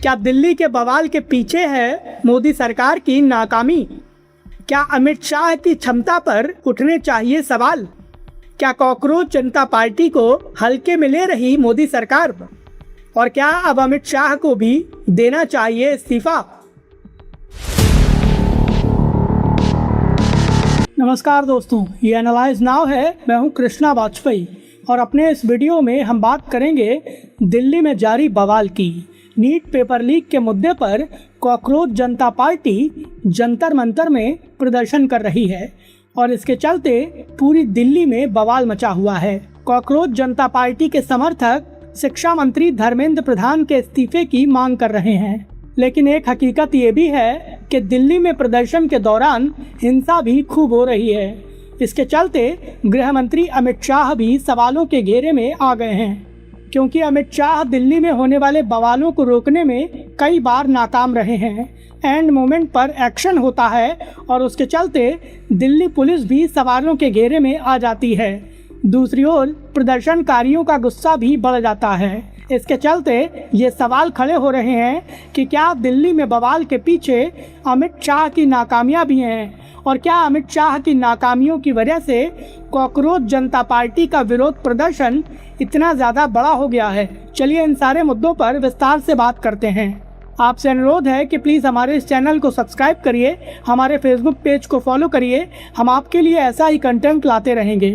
क्या दिल्ली के बवाल के पीछे है मोदी सरकार की नाकामी? क्या अमित शाह की क्षमता पर उठने चाहिए सवाल? क्या कॉकरोच जनता पार्टी को हल्के में ले रही मोदी सरकार? और क्या अब अमित शाह को भी देना चाहिए इस्तीफा? नमस्कार दोस्तों, ये एनालाइज नाउ है। मैं हूं कृष्णा वाजपेयी और अपने इस वीडियो में हम बात करेंगे दिल्ली में जारी बवाल की। नीट पेपर लीक के मुद्दे पर कॉकरोच जनता पार्टी जंतर मंतर में प्रदर्शन कर रही है और इसके चलते पूरी दिल्ली में बवाल मचा हुआ है। कॉकरोच जनता पार्टी के समर्थक शिक्षा मंत्री धर्मेंद्र प्रधान के इस्तीफे की मांग कर रहे हैं, लेकिन एक हकीकत ये भी है कि दिल्ली में प्रदर्शन के दौरान हिंसा भी खूब हो रही है। इसके चलते गृह मंत्री अमित शाह भी सवालों के घेरे में आ गए हैं, क्योंकि अमित शाह दिल्ली में होने वाले बवालों को रोकने में कई बार नाकाम रहे हैं। एंड मोमेंट पर एक्शन होता है और उसके चलते दिल्ली पुलिस भी सवालों के घेरे में आ जाती है। दूसरी ओर प्रदर्शनकारियों का गुस्सा भी बढ़ जाता है। इसके चलते ये सवाल खड़े हो रहे हैं कि क्या दिल्ली में बवाल के पीछे अमित शाह की नाकामियां भी हैं, और क्या अमित शाह की नाकामियों की वजह से कॉकरोच जनता पार्टी का विरोध प्रदर्शन इतना ज़्यादा बड़ा हो गया है। चलिए इन सारे मुद्दों पर विस्तार से बात करते हैं। आपसे अनुरोध है कि प्लीज़ हमारे इस चैनल को सब्सक्राइब करिए, हमारे फेसबुक पेज को फॉलो करिए। हम आपके लिए ऐसा ही कंटेंट लाते रहेंगे।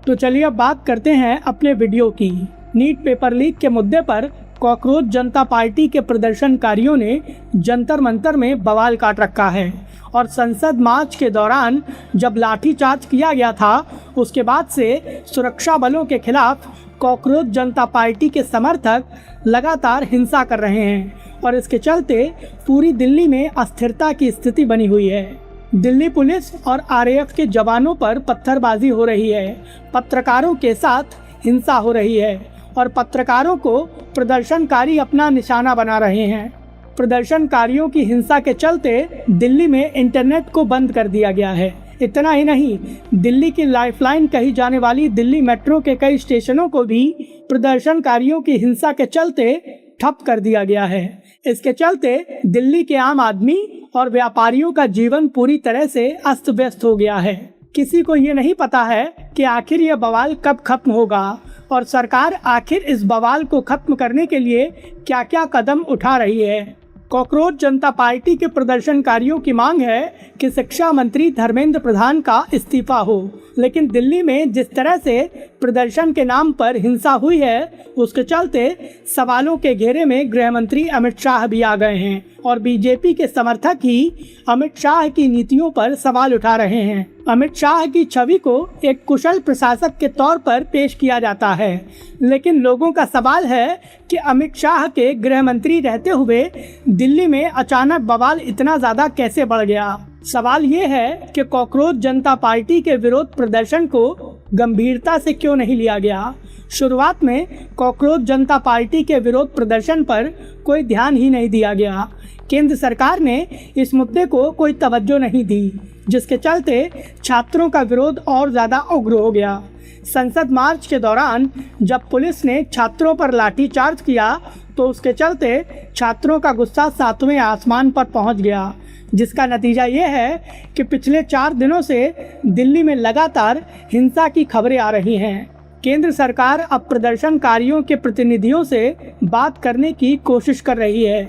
तो चलिए अब बात करते हैं अपने वीडियो की। नीट पेपर लीक के मुद्दे पर कॉकरोच जनता पार्टी के प्रदर्शनकारियों ने जंतर मंतर में बवाल काट रखा है और संसद मार्च के दौरान जब लाठीचार्ज किया गया था, उसके बाद से सुरक्षा बलों के खिलाफ कॉकरोच जनता पार्टी के समर्थक लगातार हिंसा कर रहे हैं और इसके चलते पूरी दिल्ली में अस्थिरता की स्थिति बनी हुई है। दिल्ली पुलिस और आरएएफ के जवानों पर पत्थरबाजी हो रही है, पत्रकारों के साथ हिंसा हो रही है और पत्रकारों को प्रदर्शनकारी अपना निशाना बना रहे हैं। प्रदर्शनकारियों की हिंसा के चलते दिल्ली में इंटरनेट को बंद कर दिया गया है। इतना ही नहीं, दिल्ली की लाइफलाइन कही जाने वाली दिल्ली मेट्रो के कई स्टेशनों को भी प्रदर्शनकारियों की हिंसा के चलते ठप कर दिया गया है। इसके चलते दिल्ली के आम आदमी और व्यापारियों का जीवन पूरी तरह से अस्त व्यस्त हो गया है। किसी को ये नहीं पता है कि आखिर यह बवाल कब खत्म होगा और सरकार आखिर इस बवाल को खत्म करने के लिए क्या क्या कदम उठा रही है। कॉकरोच जनता पार्टी के प्रदर्शनकारियों की मांग है कि शिक्षा मंत्री धर्मेंद्र प्रधान का इस्तीफा हो, लेकिन दिल्ली में जिस तरह से प्रदर्शन के नाम पर हिंसा हुई है, उसके चलते सवालों के घेरे में गृह मंत्री अमित शाह भी आ गए हैं और बीजेपी के समर्थक ही अमित शाह की नीतियों पर सवाल उठा रहे हैं। अमित शाह की छवि को एक कुशल प्रशासक के तौर पर पेश किया जाता है, लेकिन लोगों का सवाल है कि अमित शाह के गृह मंत्री रहते हुए दिल्ली में अचानक बवाल इतना ज़्यादा कैसे बढ़ गया। सवाल ये है कि कॉकरोच जनता पार्टी के विरोध प्रदर्शन को गंभीरता से क्यों नहीं लिया गया। शुरुआत में कॉकरोच जनता पार्टी के विरोध प्रदर्शन पर कोई ध्यान ही नहीं दिया गया। केंद्र सरकार ने इस मुद्दे को कोई तवज्जो नहीं दी, जिसके चलते छात्रों का विरोध और ज़्यादा उग्र हो गया। संसद मार्च के दौरान जब पुलिस ने छात्रों पर लाठीचार्ज किया, तो उसके चलते छात्रों का गुस्सा 7वें आसमान पर पहुंच गया, जिसका नतीजा ये है कि पिछले 4 दिनों से दिल्ली में लगातार हिंसा की खबरें आ रही हैं। केंद्र सरकार अब प्रदर्शनकारियों के प्रतिनिधियों से बात करने की कोशिश कर रही है।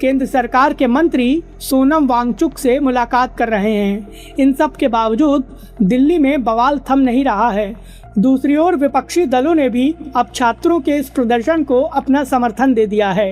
केंद्र सरकार के मंत्री सोनम वांगचुक से मुलाकात कर रहे हैं। इन सब के बावजूद दिल्ली में बवाल थम नहीं रहा है। दूसरी ओर विपक्षी दलों ने भी अब छात्रों के इस प्रदर्शन को अपना समर्थन दे दिया है।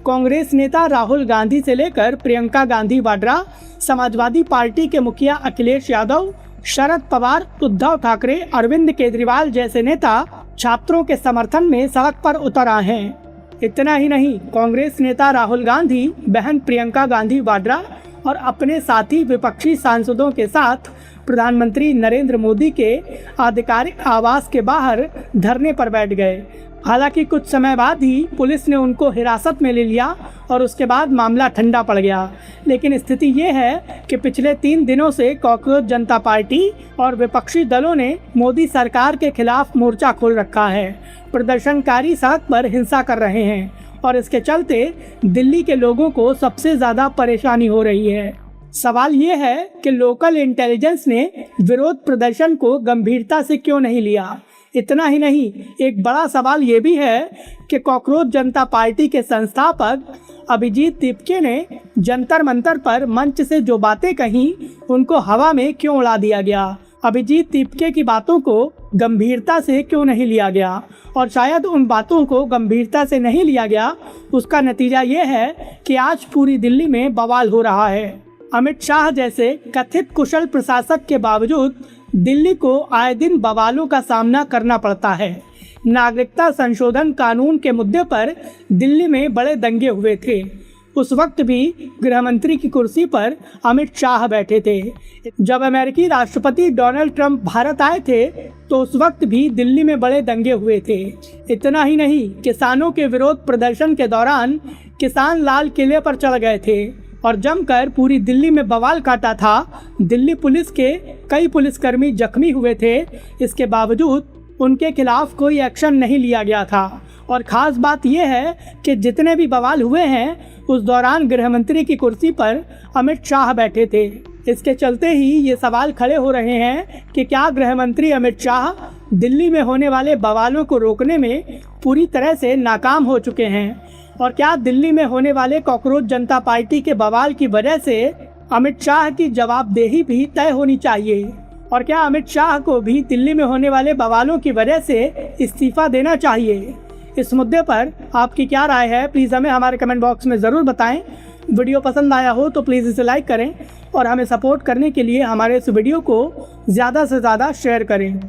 कांग्रेस नेता राहुल गांधी से लेकर प्रियंका गांधी वाड्रा, समाजवादी पार्टी के मुखिया अखिलेश यादव, शरद पवार, उद्धव ठाकरे, अरविंद केजरीवाल जैसे नेता छात्रों के समर्थन में सड़क पर उतर आए हैं। इतना ही नहीं, कांग्रेस नेता राहुल गांधी, बहन प्रियंका गांधी वाड्रा और अपने साथी विपक्षी सांसदों के साथ प्रधानमंत्री नरेंद्र मोदी के आधिकारिक आवास के बाहर धरने पर बैठ गए। हालांकि कुछ समय बाद ही पुलिस ने उनको हिरासत में ले लिया और उसके बाद मामला ठंडा पड़ गया। लेकिन स्थिति ये है कि पिछले 3 दिनों से कॉकरोच जनता पार्टी और विपक्षी दलों ने मोदी सरकार के खिलाफ मोर्चा खोल रखा है। प्रदर्शनकारी सड़क पर हिंसा कर रहे हैं और इसके चलते दिल्ली के लोगों को सबसे ज़्यादा परेशानी हो रही है। सवाल ये है कि लोकल इंटेलिजेंस ने विरोध प्रदर्शन को गंभीरता से क्यों नहीं लिया। इतना ही नहीं, एक बड़ा सवाल ये भी है कि कॉकरोच जनता पार्टी के संस्थापक अभिजीत तिपके ने जंतर मंतर पर मंच से जो बातें कहीं उनको हवा में क्यों उड़ा दिया गया। अभिजीत तिपके की बातों को गंभीरता से क्यों नहीं लिया गया, और शायद उन बातों को गंभीरता से नहीं लिया गया, उसका नतीजा ये है कि आज पूरी दिल्ली में बवाल हो रहा है। अमित शाह जैसे कथित कुशल प्रशासक के बावजूद दिल्ली को आए दिन बवालों का सामना करना पड़ता है। नागरिकता संशोधन कानून के मुद्दे पर दिल्ली में बड़े दंगे हुए थे। उस वक्त भी गृह मंत्री की कुर्सी पर अमित शाह बैठे थे। जब अमेरिकी राष्ट्रपति डोनाल्ड ट्रंप भारत आए थे तो उस वक्त भी दिल्ली में बड़े दंगे हुए थे। इतना ही नहीं, किसानों के विरोध प्रदर्शन के दौरान किसान लाल किले पर चढ़ गए थे और जमकर पूरी दिल्ली में बवाल काटा था। दिल्ली पुलिस के कई पुलिसकर्मी जख्मी हुए थे, इसके बावजूद उनके खिलाफ कोई एक्शन नहीं लिया गया था। और ख़ास बात यह है कि जितने भी बवाल हुए हैं उस दौरान गृह मंत्री की कुर्सी पर अमित शाह बैठे थे। इसके चलते ही ये सवाल खड़े हो रहे हैं कि क्या गृह मंत्री अमित शाह दिल्ली में होने वाले बवालों को रोकने में पूरी तरह से नाकाम हो चुके हैं, और क्या दिल्ली में होने वाले कॉकरोच जनता पार्टी के बवाल की वजह से अमित शाह की जवाबदेही भी तय होनी चाहिए, और क्या अमित शाह को भी दिल्ली में होने वाले बवालों की वजह से इस्तीफा देना चाहिए। इस मुद्दे पर आपकी क्या राय है, प्लीज़ हमें हमारे कमेंट बॉक्स में ज़रूर बताएं। वीडियो पसंद आया हो तो प्लीज़ इसे लाइक करें और हमें सपोर्ट करने के लिए हमारे इस वीडियो को ज़्यादा से ज़्यादा शेयर करें।